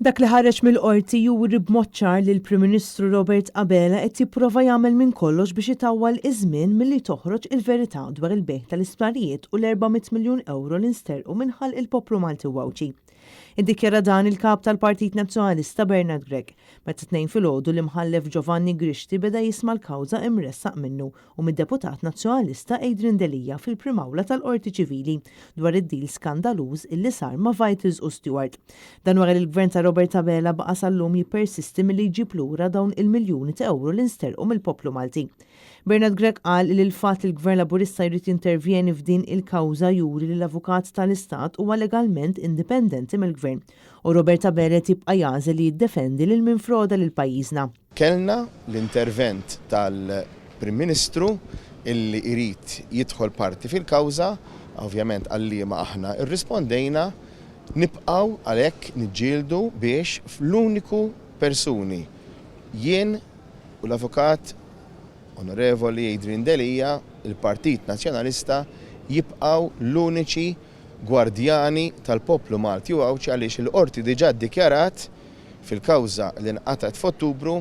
Dak li ħareġ mill-qorti juri b'mod ċar li l-Prim Ministru Robert Abela qed jipprova jagħmel minn kollox biex itawwal iż-żmien milli toħroġ il-verità dwar il-bejħ tal-isptarijiet u l-400 miljun euro li nsterqu minħall il-poplu Malti u Wawċi. Iddikjara dan il-kap tal-Partit Nazzjonalista Bernard Gregg meta tnejn filgħodu l-imħallef Giovanni Grixti beda jisma' l-kawża imressaq minnu u mid-Deputat Nazzjonalista Adrian Delija fil-primawla tal-Qorti Ċivili dwar id-dil skandaluż illi sar ma' Vitals u Stewart. Dan wara li l-Gvern ta' Robert Abela baqa' sal-lum jippersisti milli jġib lura dawn il-miljuni ta' euro li nsterqu mill-poplu Malti. Bernard Gregg qal li l-fatt li l-Gvern Laburista jrid jintervjeni f'din il-kawża juri li l-Avukat tal-Istat huwa legalment indipendenti mill-Gvern u Robert Abela tibqa' jażel li jiddefendi lil min froda lil pajjiżna. Kellna l-intervent tal-Prim Ministru illi jrid jidħol parti fil-kawża, ovvjament għalliema aħna irrispondejna nibqgħu għalhekk niġġieldu biex fl-uniku persuni jien u l-Avukat Onorevoli Adrian Delija, il-Partit Nazzjonalista jibqgħu l-uniċi gwardjani tal-poplu Malti u Wawċi għaliex il-qorti diġà ddikjarat fil-kawża li nqatet f'Ottubru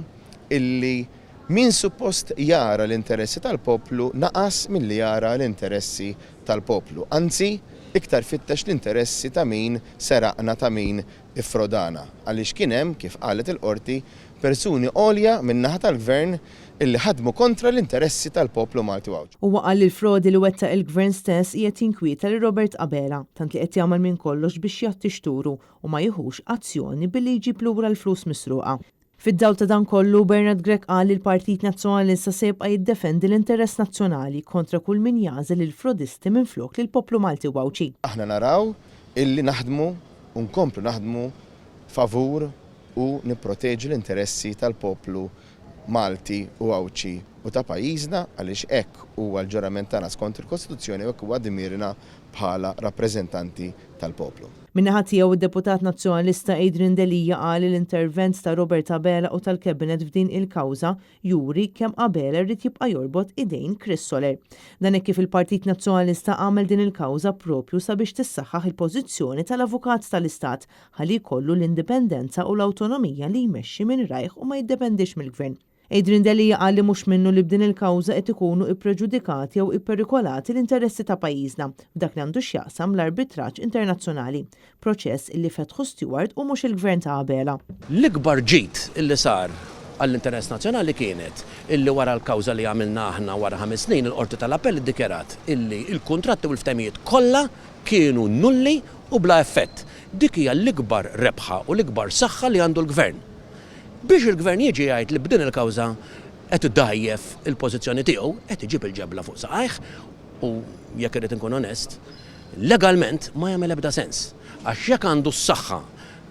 illi min suppost jara l-interessi tal-poplu naqas milli jara l-interessi tal-poplu. Anzi, iktar fittex l-interessi ta' min seraqna ta' min iffrodana. Għaliex kien hemm kif qalet il-qorti persuni għolja min-naħa tal-Gvern illi ħadmu kontra l-interessi tal-poplu Malti Wawċi. Huwa qal li l-frodi li wettaq il-Gvern stess qiegħed jinkwieta li Robert Abela tant li qed jagħmel minn kollox biex jagħti xturu u ma jieħux azzjoni billi jġib lura l-flus misruqa. Fid-dawl ta' dan kollu, Bernard Gregg qal li l-Partit Nazzjonalista se jibqa' jiddefendi l-interess nazzjonali kontra kull min jażel il-frodisti minflok lill-poplu Malti Wawċi. Aħna naraw illi naħdmu u nkomplu naħdmu favur u nipproteġu l-interessi tal-poplu Malti u Wawċi u ta' pajjiżna għaliex hekk huwa l-ġurament tagħna skont il-Kostituzzjoni u hekk huwa dmirna bħala rappreżentanti tal-poplu. Min-naħa tiegħu id-Deputat Nazzjonalista Adrian Delija qal li l-intervent ta' Robert Abela u tal-Cabinet f'din il-kawża juri kemm Abela rrid jibqa' jorbot idejn Chris Soler. Dan hekk kif il-Partit Nazzjonalista għamel din il-kawża propju sabiex tissaħħaħ il-pożizzjoni tal-Avukat tal-Istat ħalli jkollu l-indipendenza u l-awtonomija li jmexxi minn rajħ u ma jiddependix mill-Gvern. Adrian Delija qal li mhux minnu li b'din il-kawża qed ikunu ippreġudikati jew ipperikolati l-interessi ta' pajjiżna f'dak li għandu x'jaqsam l-arbitraġġ internazzjonali, proċess illi fetħu Stewart u mhux il-Gvern ta' Abela. L-ikbar ġid illi sar għall-interess nazzjonali kienet illi wara l-kawża li għamilna aħna wara 5 snin il-Qorti tal-Appell iddikjarat illi l-kuntratti u l-ftehmijiet kollha kienu nulli u bla effett. Dik hija l-ikbar rebħa u l-ikbar saħħa li għandu l-Gvern. Biex il-Gvern jiġi jgħid li b'din il-kawża qed iddajjef il-pożizzjoni tiegħu qed iġib il-ġebla fuq saqajh u jekk irid inkun onest, legalment ma jagħmel ebda sens. Għax jekk għandu s-saħħa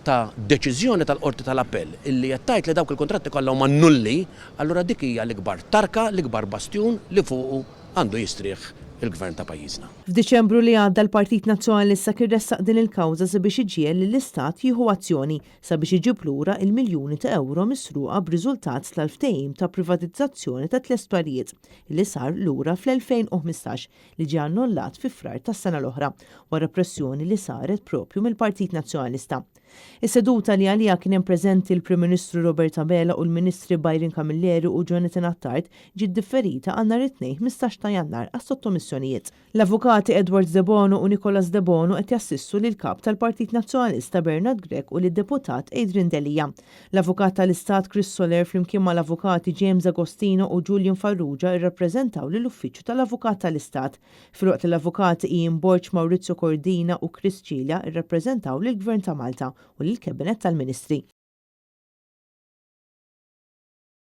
ta' deċiżjoni tal-Qorti tal-Appell illi qed tgħid li dawk il-kontratti kollha huma nulli, allura dik hija l-ikbar tarka, l-ikbar bastjun li fuqu għandu jistrieħ il-Gvern ta' pajjiżna. F'Diċembru li għadda l-Partit Nazzjonalista kien ressaq din il-kawża sabiex iġiel li l-Istat jieħu azzjoni sabiex iġib lura il-miljuni ta' euro misruqa b'riżultat tal-ftehim ta' privatizzazzjoni ta' tlestwarijiet li sar lura fl-2015 li ġie annullat fi frar tas-sena l-oħra wara pressjoni li saret propju mill-Partit Nazzjonalista. Is-seduta li għalija kien hemm preżenti l-Prim Ministru Robert Abela u l-Ministri Byron Camilleri u Jonathan Attard ġiet differita għal nhar it-tnejn 15 ta' Jannar għas-sottomissjonijiet. L-avukati Edward De Bono u Nicolas De Bono qed jassissu lil kap tal-Partit Nazzjonalista Bernard Gregg u lid-Deputat Adrian Delija. L-Avukat tal-Istat Chris Soler flimkien mal-avukati James Agostino u Julian Farrugia irrappreżentaw lill-Uffiċċju tal-Avukat tal-Istat. Filwaqt l-avukati Ian Borch, Maurizio Cordina u Chris Ciglia irrappreżentaw lill-Gvern ta' Malta u lill-Cabinet tal-Ministri.